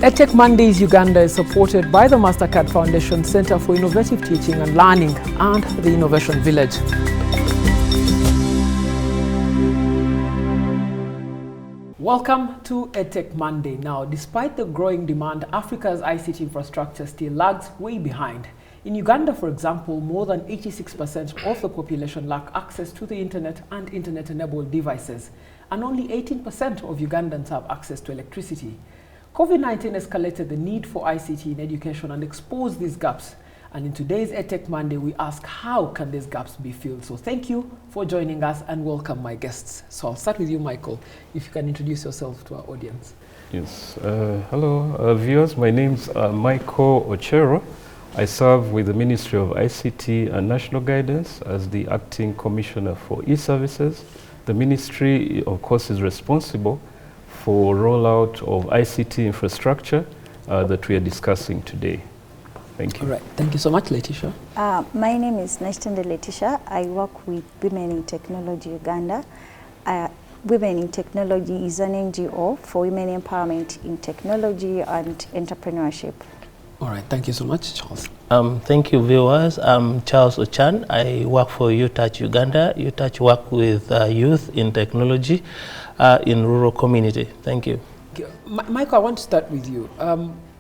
EdTech Mondays Uganda is supported by the Mastercard Foundation Center for Innovative Teaching and Learning and the Innovation Village. Welcome to EdTech Monday. Now, despite the growing demand, Africa's ICT infrastructure still lags way behind. In Uganda, for example, more than 86% of the population lack access to the internet and internet-enabled devices, and only 18% of Ugandans have access to electricity. COVID-19 escalated the need for ICT in education and exposed these gaps. And in today's EdTech Monday, we ask how can these gaps be filled? So thank you for joining us and welcome my guests. So I'll start with you, Michael, if you can introduce yourself to our audience. Yes, hello viewers, my name's Michael Ochero. I serve with the Ministry of ICT and National Guidance as the Acting Commissioner for E-Services. The ministry, of course, is responsible for rollout of ICT infrastructure that we are discussing today. Thank you. All right, thank you so much, Letitia. My name is Naitende Letitia. I work with Women in Technology Uganda. Women in Technology is an NGO for women empowerment in technology and entrepreneurship. All right, thank you so much, Charles. Thank you, viewers. I'm Charles Ochan. I work for UTouch Uganda. UTouch work with youth in technology in rural community. Thank you. Michael, I want to start with you.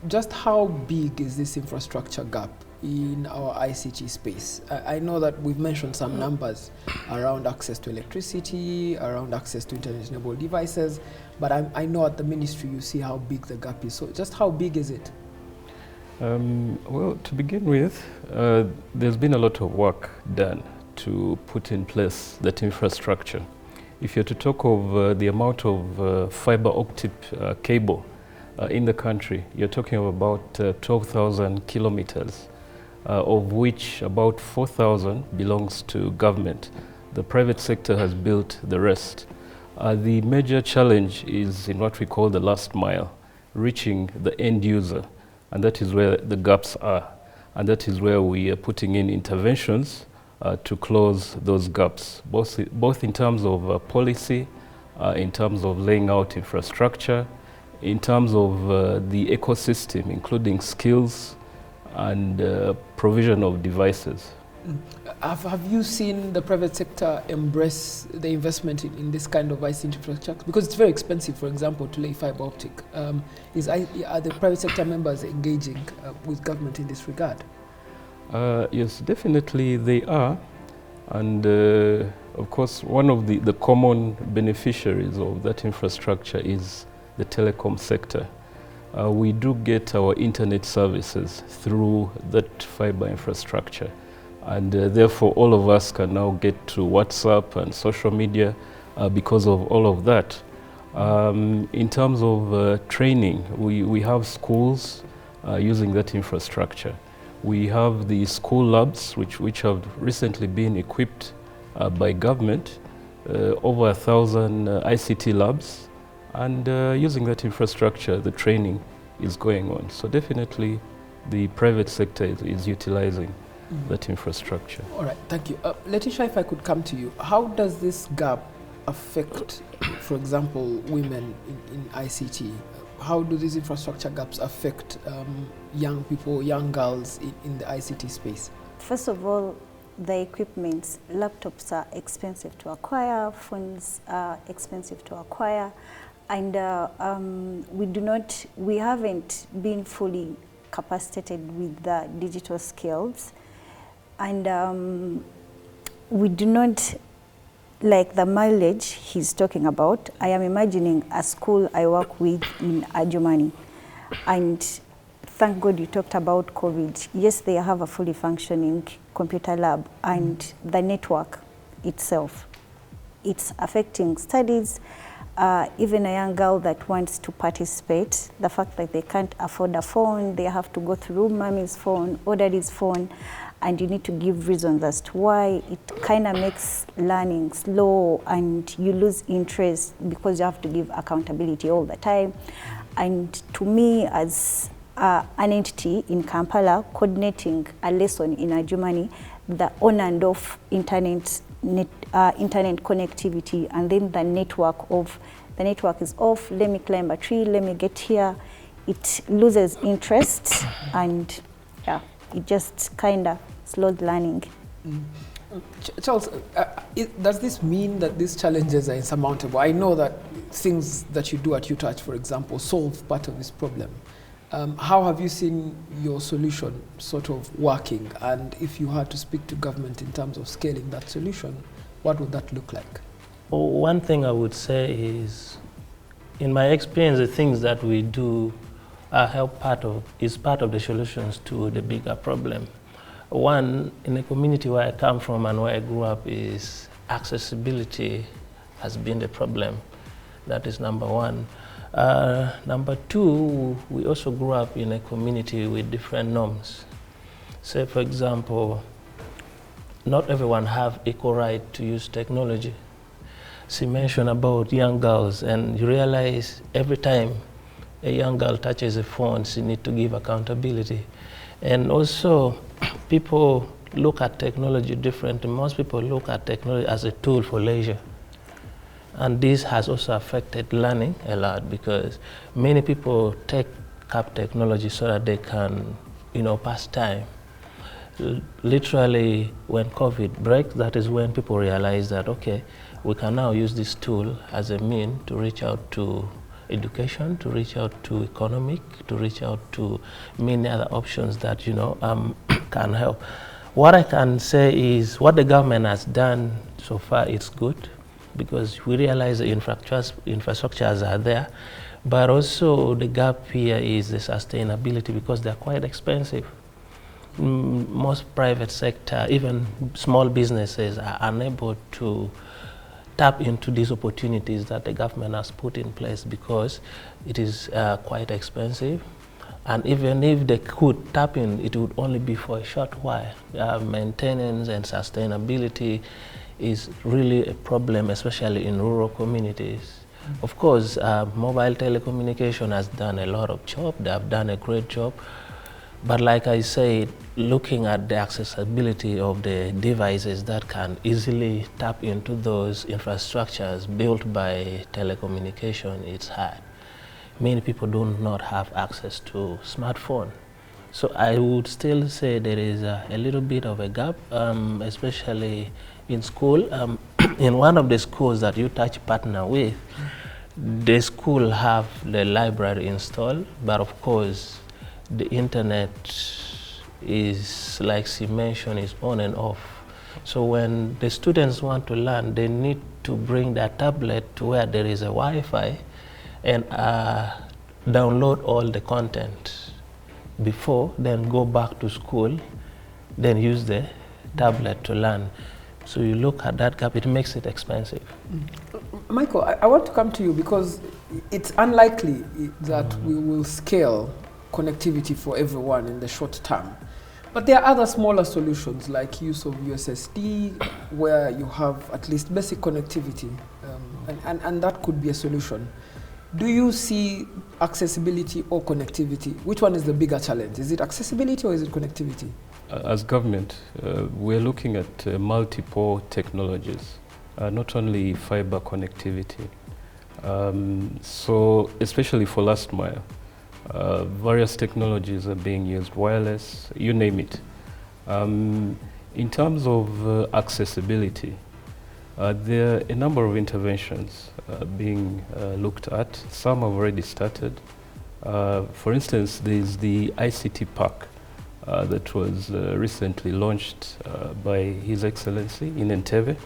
Just how big is this infrastructure gap in our ICT space? I know that we've mentioned some numbers around access to electricity, around access to internet-enabled devices, but I know at the ministry you see how big the gap is. So just how big is it? Well, to begin with, there's been a lot of work done to put in place that infrastructure. If you're to talk of the amount of fiber optic cable in the country, you're talking of about 12,000 kilometers, of which about 4,000 belongs to government. The private sector has built the rest. The major challenge is in what we call the last mile, reaching the end user, and that is where the gaps are. And that is where we are putting in interventions to close those gaps, both in terms of policy, in terms of laying out infrastructure, in terms of the ecosystem, including skills and provision of devices. Have you seen the private sector embrace the investment in this kind of ICT infrastructure? Because it's very expensive, for example, to lay fiber optic. Are the private sector members engaging with government in this regard? Yes, definitely they are. And of course, one of the common beneficiaries of that infrastructure is the telecom sector. We do get our internet services through that fiber infrastructure. And therefore, all of us can now get to WhatsApp and social media because of all of that. In terms of training, we have schools using that infrastructure. We have the school labs, which have recently been equipped by government, over 1,000 ICT labs, and using that infrastructure, the training is going on. So definitely the private sector is utilizing that infrastructure. All right, thank you. Letitia, if I could come to you, how does this gap affect, for example, women in ICT? How do these infrastructure gaps affect young people, young girls in the ICT space? First of all, the equipment, laptops are expensive to acquire, phones are expensive to acquire, and we haven't been fully capacitated with the digital skills, and we do not like the mileage he's talking about. I am imagining a school I work with in Adjumani, and thank God you talked about COVID. Yes, they have a fully functioning computer lab, and the network itself, it's affecting studies. Even a young girl that wants to participate, the fact that they can't afford a phone, they have to go through mommy's phone or daddy's phone, and you need to give reasons as to why. It kind of makes learning slow, and you lose interest because you have to give accountability all the time. And to me, as an entity in Kampala coordinating a lesson in Adjumani, the on and off internet connectivity, and then the network is off, let me climb a tree, let me get here, it loses interest, and yeah, it just kind of slows learning. Charles, does this mean that these challenges are insurmountable? I know that things that you do at UTouch, for example, solve part of this problem. How have you seen your solution sort of working? And if you had to speak to government in terms of scaling that solution, what would that look like? Well, one thing I would say is, in my experience, the things that we do is part of the solutions to the bigger problem. One, in the community where I come from and where I grew up, is accessibility has been the problem. That is number one. Number two, we also grew up in a community with different norms. Say, for example, not everyone have equal right to use technology. She mentioned about young girls, and you realize every time a young girl touches a phone, she needs to give accountability. And also, people look at technology differently. Most people look at technology as a tool for leisure. And this has also affected learning a lot, because many people take up technology so that they can, pass time. Literally, when COVID breaks, that is when people realize that, okay, we can now use this tool as a means to reach out to education, to reach out to economic, to reach out to many other options that, can help. What I can say is what the government has done so far is good, because we realize the infrastructures are there, but also the gap here is the sustainability, because they're quite expensive. Most private sector, even small businesses, are unable to tap into these opportunities that the government has put in place, because it is quite expensive. And even if they could tap in, it would only be for a short while. Maintenance and sustainability is really a problem, especially in rural communities. Of course, mobile telecommunication has done a lot of job. They have done a great job. But like I said, looking at the accessibility of the devices that can easily tap into those infrastructures built by telecommunication, it's hard. Many people do not have access to smartphone. So I would still say there is a little bit of a gap, especially in school. In one of the schools that UTouch partner with, the school have the library installed, but of course, the internet is, like she mentioned, is on and off. So when the students want to learn, they need to bring their tablet to where there is a Wi-Fi and download all the content before, then go back to school, then use the tablet to learn. So you look at that gap, it makes it expensive. Michael, I want to come to you, because it's unlikely that we will scale connectivity for everyone in the short term. But there are other smaller solutions, like use of USSD, where you have at least basic connectivity, and that could be a solution. Do you see accessibility or connectivity? Which one is the bigger challenge? Is it accessibility or is it connectivity? As government, we're looking at multiple technologies, not only fiber connectivity. So especially for last mile, various technologies are being used, wireless, you name it. In terms of accessibility, there are a number of interventions being looked at. Some have already started. For instance, there's the ICT park that was recently launched by His Excellency in Entebbe.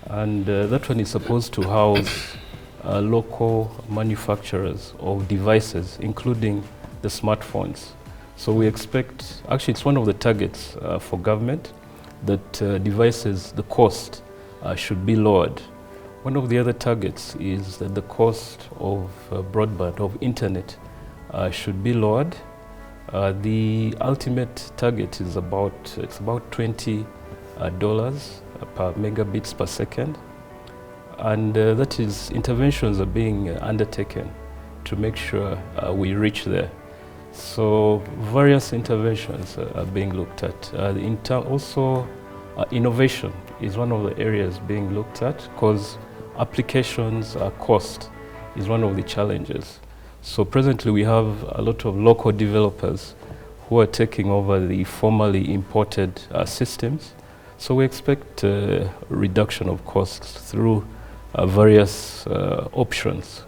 And that one is supposed to house local manufacturers of devices, including the smartphones. So we expect, actually it's one of the targets for government, that devices, the cost should be lowered. One of the other targets is that the cost of broadband, of internet, should be lowered. The ultimate target is about $20 per megabits per second. And that is, interventions are being undertaken to make sure we reach there. So various interventions are being looked at. Also, innovation is one of the areas being looked at, because applications cost is one of the challenges. So presently we have a lot of local developers who are taking over the formerly imported systems. So we expect reduction of costs through various options.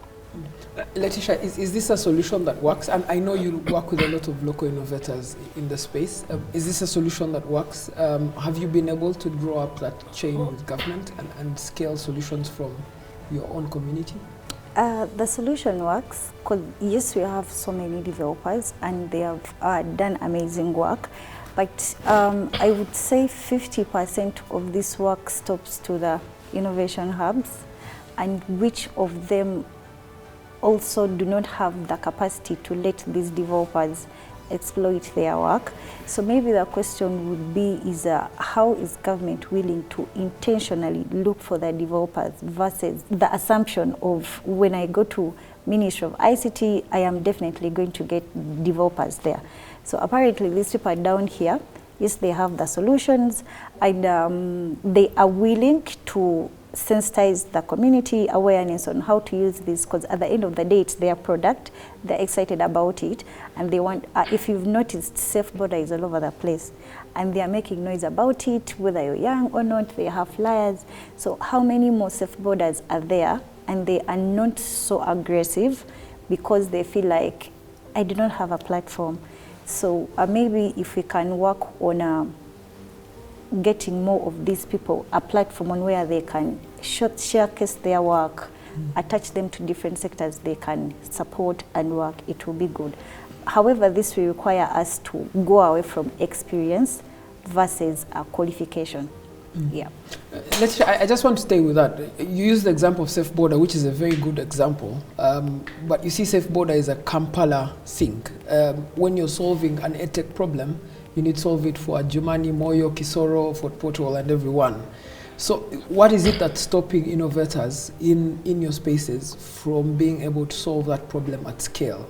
Letitia, is this a solution that works? And I know you work with a lot of local innovators in the space. Is this a solution that works? Have you been able to grow up that chain with government and scale solutions from your own community? The solution works because yes, we have so many developers and they have done amazing work. But I would say 50% of this work stops to the innovation hubs, and which of them also do not have the capacity to let these developers exploit their work. So maybe the question would be is how is government willing to intentionally look for the developers versus the assumption of when I go to Ministry of ICT, I am definitely going to get developers there. So apparently these people are down here, yes, they have the solutions and they are willing to sensitize the community awareness on how to use this, because at the end of the day it's their product, they're excited about it, and they want, if you've noticed, safe border is all over the place and they are making noise about it, whether you're young or not, they have flyers. So how many more safe borders are there and they are not so aggressive because they feel like I do not have a platform? So maybe if we can work on getting more of these people a platform on where they can showcase their work, attach them to different sectors they can support and work, it will be good. However, this will require us to go away from experience versus a qualification. Yeah. I just want to stay with that. You used the example of Safe Border, which is a very good example. But you see, Safe Border is a Kampala thing. When you're solving an EdTech problem, you need to solve it for Adjumani, Moyo, Kisoro, Fort Portal, and everyone. So what is it that's stopping innovators in your spaces from being able to solve that problem at scale?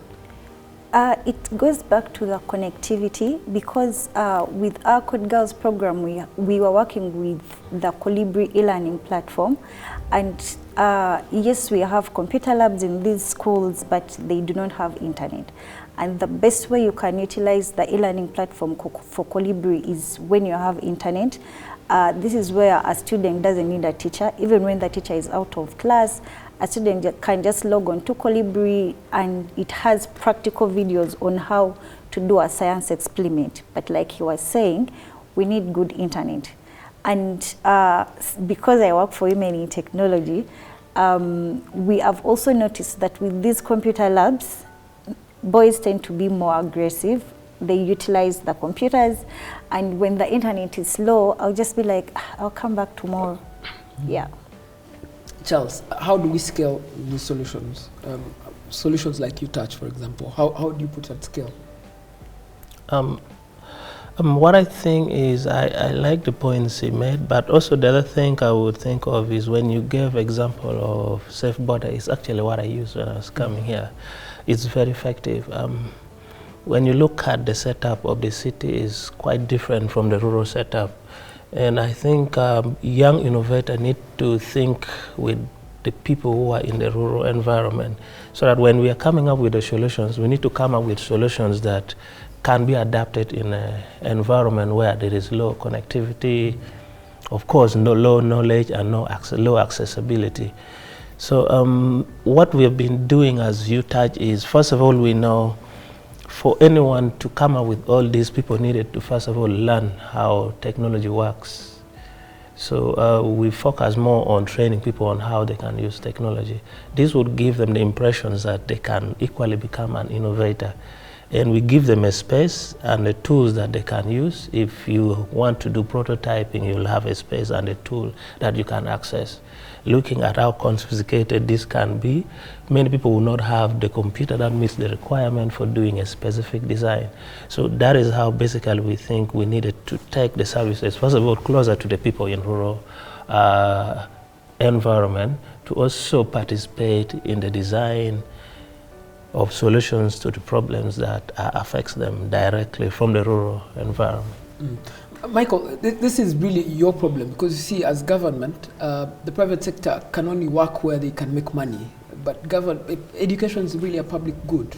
It goes back to the connectivity, because with our Code Girls program, we were working with the Colibri e-learning platform, and yes, we have computer labs in these schools, but they do not have internet. And the best way you can utilize the e-learning platform for Colibri is when you have internet. This is where a student doesn't need a teacher. Even when the teacher is out of class, a student can just log on to Colibri and it has practical videos on how to do a science experiment. But like he was saying, we need good internet. And because I work for Women in Technology, we have also noticed that with these computer labs, boys tend to be more aggressive. They utilize the computers, and when the internet is slow, I'll just be like, I'll come back tomorrow. Yeah. Charles, how do we scale these solutions? Solutions like UTouch, for example, how do you put at scale? What I think is, I like the points he made, but also the other thing I would think of is when you gave example of Safe Border, it's actually what I used when I was coming here. It's very effective. When you look at the setup of the city, is quite different from the rural setup. And I think young innovators need to think with the people who are in the rural environment, so that when we are coming up with the solutions, we need to come up with solutions that can be adapted in an environment where there is low connectivity, of course, no low knowledge and low accessibility. So what we have been doing as UTouch is, first of all, we know for anyone to come up with all these, people needed to first of all learn how technology works. So we focus more on training people on how they can use technology. This would give them the impressions that they can equally become an innovator. And we give them a space and the tools that they can use. If you want to do prototyping, you'll have a space and a tool that you can access. Looking at how sophisticated this can be, many people will not have the computer that meets the requirement for doing a specific design. So that is how basically we think we needed to take the services, first of all, closer to the people in rural environment, to also participate in the design of solutions to the problems that affects them directly from the rural environment. Michael, this is really your problem, because you see, as government, the private sector can only work where they can make money. but education is really a public good.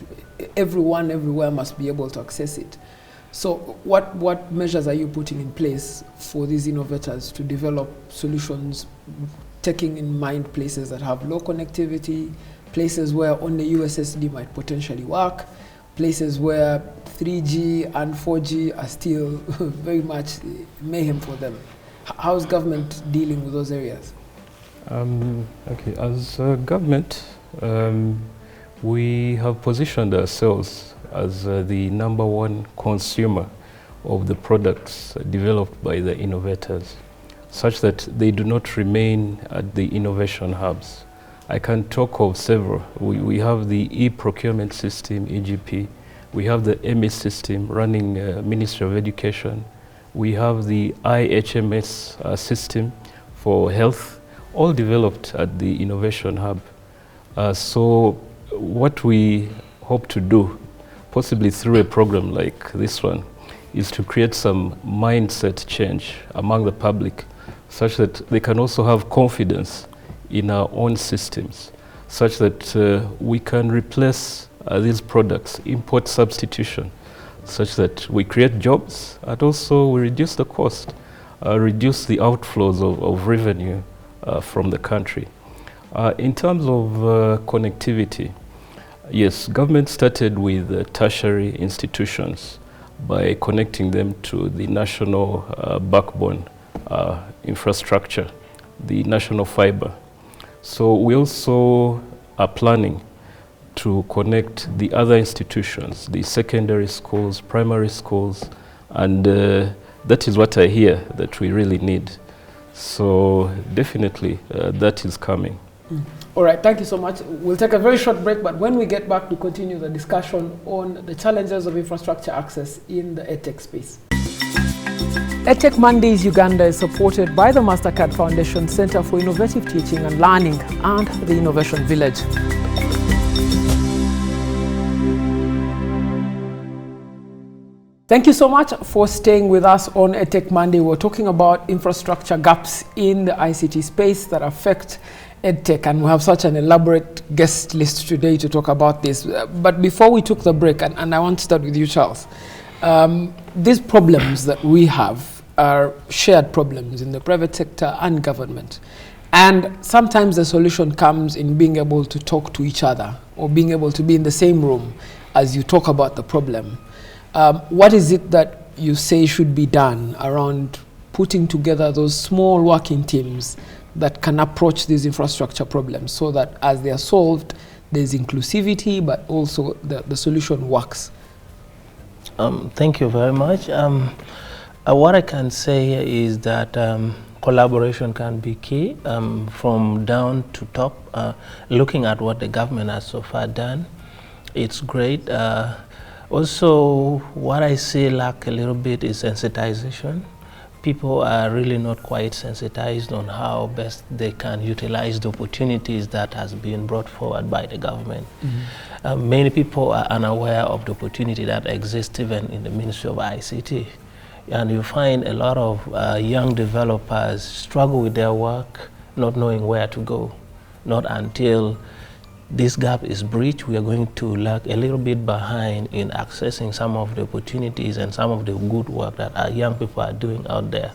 Everyone, everywhere must be able to access it. So what measures are you putting in place for these innovators to develop solutions, taking in mind places that have low connectivity, places where only USSD might potentially work, places where 3G and 4G are still very much mayhem for them? How is government dealing with those areas? Okay, as a government, we have positioned ourselves as the #1 consumer of the products developed by the innovators, such that they do not remain at the innovation hubs. I can talk of several. We have the e-procurement system, EGP. We have the EMIS system running Ministry of Education. We have the IHMS system for health, all developed at the innovation hub. So what we hope to do, possibly through a program like this one, is to create some mindset change among the public, such that they can also have confidence in our own systems, such that we can replace these products, import substitution, such that we create jobs and also we reduce the cost, reduce the outflows of revenue from the country. In terms of connectivity, yes, government started with tertiary institutions by connecting them to the national backbone infrastructure, the national fiber. So we also are planning to connect the other institutions, the secondary schools, primary schools, and that is what I hear that we really need. So definitely that is coming. All right, thank you so much. We'll take a very short break, but when we get back, to continue the discussion on the challenges of infrastructure access in the EdTech space. EdTechMondays Uganda is supported by the Mastercard Foundation Center for Innovative Teaching and Learning and the Innovation Village. Thank you so much for staying with us on EdTech Monday. We're talking about infrastructure gaps in the ICT space that affect EdTech, and we have such an elaborate guest list today to talk about this. But before we took the break, and I want to start with you, Charles, these problems that we have are shared problems in the private sector and government. And sometimes the solution comes in being able to talk to each other or being able to be in the same room as you talk about the problem. What is it that you say should be done around putting together those small working teams that can approach these infrastructure problems so that as they are solved, there's inclusivity, but also the solution works? Thank you very much. What I can say is that collaboration can be key from down to top. Looking at what the government has so far done, it's great. Also, what I see lack a little bit is sensitization. People are really not quite sensitized on how best they can utilize the opportunities that has been brought forward by the government. Mm-hmm. Many people are unaware of the opportunity that exists even in the Ministry of ICT. And you find a lot of young developers struggle with their work, not knowing where to go. Not until this gap is breached, we are going to lag a little bit behind in accessing some of the opportunities and some of the good work that our young people are doing out there.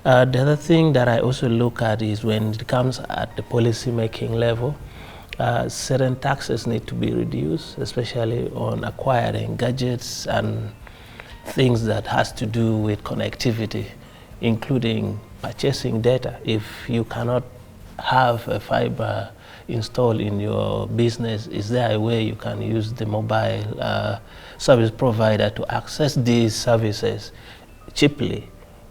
The other thing that I also look at is when it comes at the policy making level, certain taxes need to be reduced, especially on acquiring gadgets and things that has to do with connectivity, including purchasing data. If you cannot have a fiber installed in your business, is there a way you can use the mobile service provider to access these services cheaply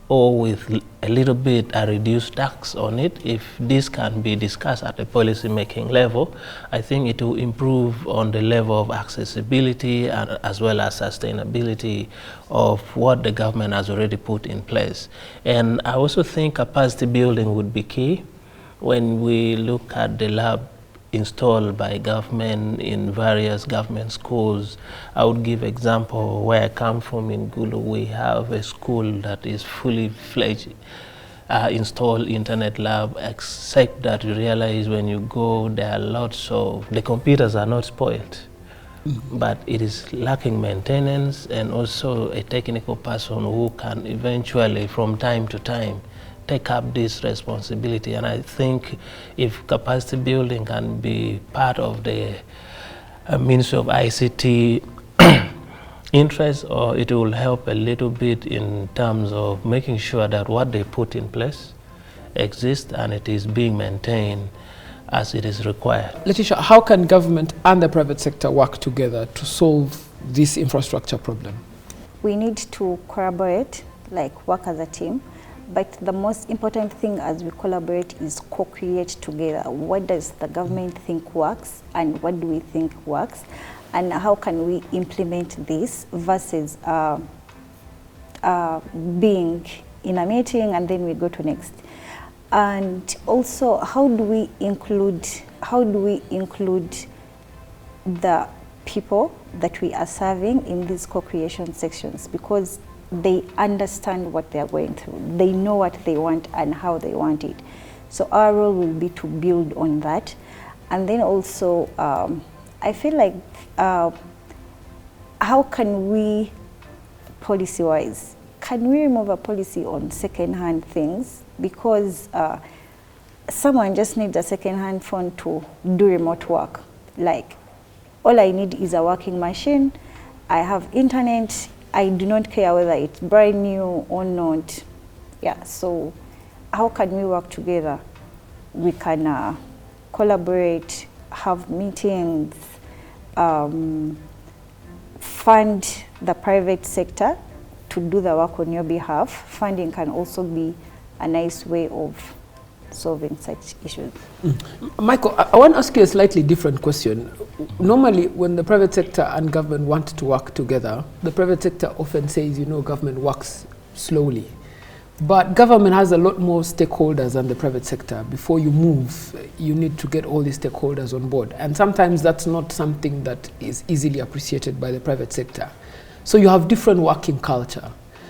or with a little bit a reduced tax on it? If this can be discussed at the policy making level, I think it will improve on the level of accessibility and as well as sustainability of what the government has already put in place. And I also think capacity building would be key. When we look at the lab installed by government in various government schools, I would give example where I come from in Gulu. We have a school that is fully fledged install internet lab, except that you realize when you go, there are lots of, the computers are not spoiled, but it is lacking maintenance and also a technical person who can eventually, from time to time, take up this responsibility. And I think if capacity building can be part of the Ministry of ICT interest, or it will help a little bit in terms of making sure that what they put in place exists and it is being maintained as it is required. Letitia, how can government and the private sector work together to solve this infrastructure problem? We need to collaborate, like work as a team. But the most important thing as we collaborate is co-create together. What does the government think works and what do we think works? And how can we implement this versus being in a meeting and then we go to next. And also, how do we include the people that we are serving in these co-creation sections, because they understand what they are going through. They know what they want and how they want it. So our role will be to build on that. And then also, I feel like, how can we, policy-wise, can we remove a policy on second-hand things? Because someone just needs a second-hand phone to do remote work. Like, all I need is a working machine, I have internet, I do not care whether it's brand new or not. Yeah, so how can we work together? We can collaborate, have meetings, fund the private sector to do the work on your behalf. Funding can also be a nice way of solving such issues. Michael, I want to ask you a slightly different question. Normally, when the private sector and government want to work together, the private sector often says, you know, government works slowly. But government has a lot more stakeholders than the private sector. Before you move, you need to get all the stakeholders on board. And sometimes that's not something that is easily appreciated by the private sector. So you have different working culture.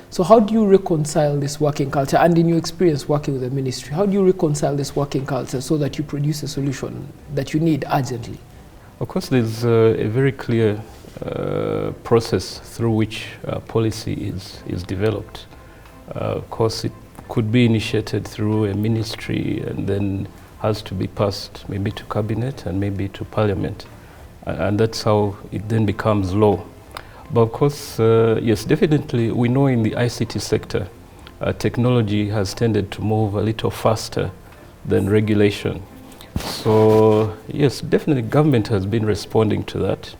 So how do you reconcile this working culture? And in your experience working with the ministry, how do you reconcile this working culture so that you produce a solution that you need urgently? Of course, there's a very clear process through which policy is developed. Of course, it could be initiated through a ministry and then has to be passed maybe to cabinet and maybe to parliament. And that's how it then becomes law. But of course, yes, definitely we know in the ICT sector, technology has tended to move a little faster than regulation. So yes, definitely government has been responding to that.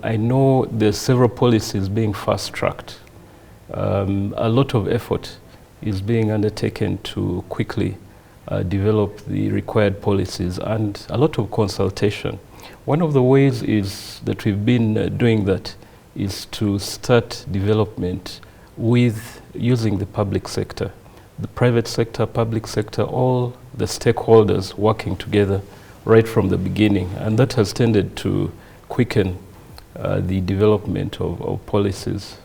I know there's several policies being fast-tracked. A lot of effort is being undertaken to quickly develop the required policies and a lot of consultation. One of the ways is that we've been doing that is to start development with using the public sector, the private sector, public sector, all the stakeholders working together right from the beginning. And that has tended to quicken the development of policies.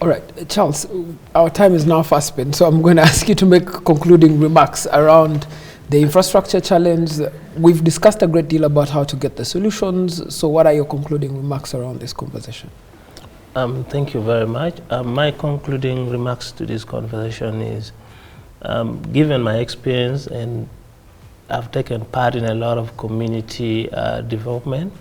All right, Charles, our time is now fast spent, so I'm going to ask you to make concluding remarks around the infrastructure challenge. We've discussed a great deal about how to get the solutions, so what are your concluding remarks around this conversation? Thank you very much. My concluding remarks to this conversation is, given my experience, and I've taken part in a lot of community development,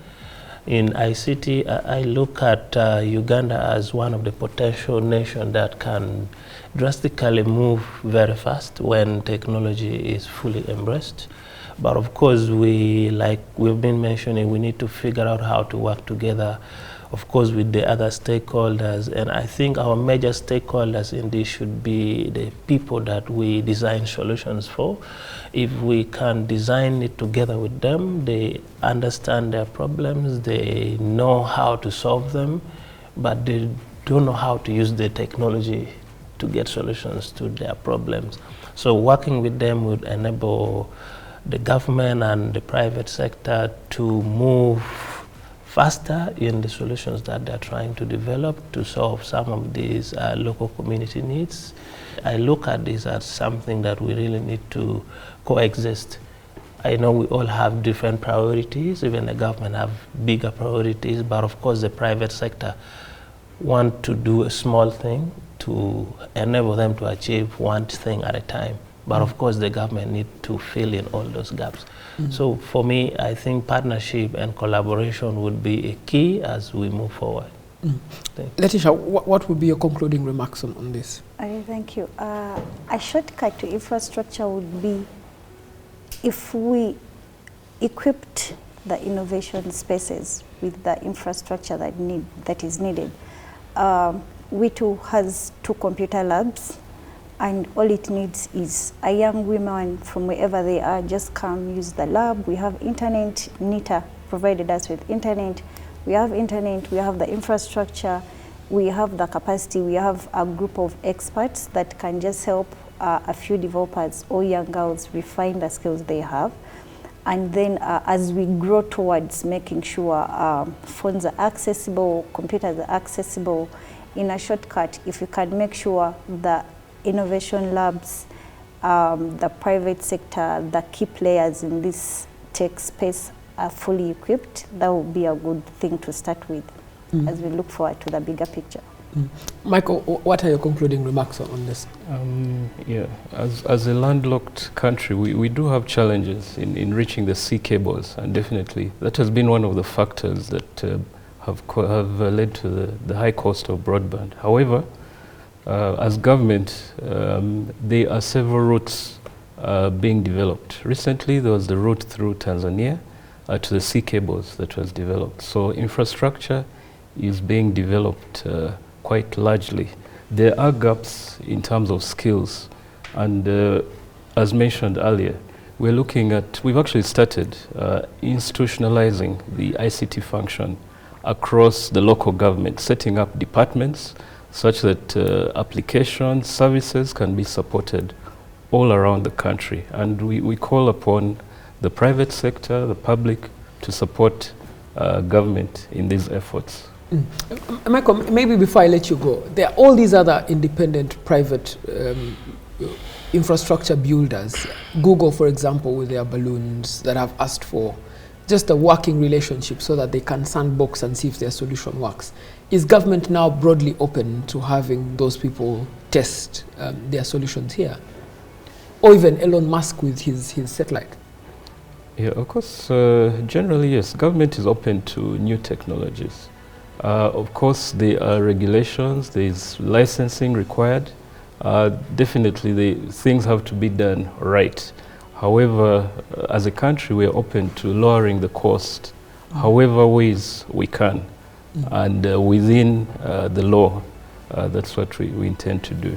in ICT, I look at Uganda as one of the potential nations that can drastically move very fast when technology is fully embraced. But of course, like we've been mentioning, we need to figure out how to work together, of course, with the other stakeholders. And I think our major stakeholders in this should be the people that we design solutions for. If we can design it together with them, they understand their problems, they know how to solve them, but they don't know how to use the technology to get solutions to their problems. So working with them would enable the government and the private sector to move faster in the solutions that they're trying to develop to solve some of these local community needs. I look at this as something that we really need to coexist. I know we all have different priorities, even the government have bigger priorities, but of course the private sector want to do a small thing to enable them to achieve one thing at a time. But of course the government need to fill in all those gaps. So for me, I think partnership and collaboration would be a key as we move forward. Letitia, what would be your concluding remarks on this? Okay, thank you. A shortcut to infrastructure would be if we equipped the innovation spaces with the infrastructure that is needed. WITU has 2 computer labs, and all it needs is a young woman from wherever they are, just come use the lab. We have internet. NITA provided us with internet. We have internet, we have the infrastructure, we have the capacity, we have a group of experts that can just help a few developers or young girls refine the skills they have. And then as we grow towards making sure phones are accessible, computers are accessible, in a shortcut, if you can make sure the innovation labs, the private sector, the key players in this tech space are fully equipped, that would be a good thing to start with as we look forward to the bigger picture. Michael, what are your concluding remarks on this? Yeah, as a landlocked country, we do have challenges in reaching the sea cables, and definitely that has been one of the factors that have led to the high cost of broadband. However, as government, there are several routes being developed. Recently, there was the route through Tanzania to the sea cables that was developed. So infrastructure is being developed quite largely. There are gaps in terms of skills, and as mentioned earlier, we've actually started institutionalizing the ICT function across the local government, setting up departments such that applications, services can be supported all around the country. And we call upon the private sector, the public, to support government in these efforts. Michael, maybe before I let you go, there are all these other independent private infrastructure builders. Google, for example, with their balloons that have asked for just a working relationship so that they can sandbox and see if their solution works. Is government now broadly open to having those people test their solutions here? Or even Elon Musk with his satellite? Yeah, of course, generally, yes, government is open to new technologies. Of course, there are regulations, there is licensing required. Definitely, things have to be done right. However, as a country, we are open to lowering the cost, however ways we can, and within the law. That's what we intend to do.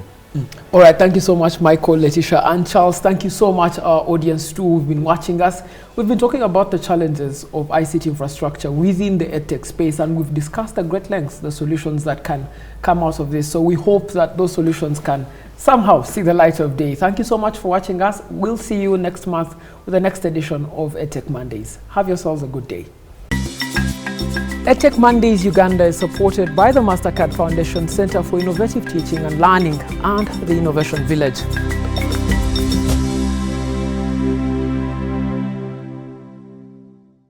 All right, thank you so much, Michael, Letitia, and Charles. Thank you so much, our audience too, who've been watching us. We've been talking about the challenges of ICT infrastructure within the EdTech space, and we've discussed at great lengths the solutions that can come out of this. So we hope that those solutions can somehow see the light of day. Thank you so much for watching us. We'll see you next month with the next edition of EdTech Mondays. Have yourselves a good day. EdTech Mondays Uganda is supported by the Mastercard Foundation Center for Innovative Teaching and Learning and the Innovation Village.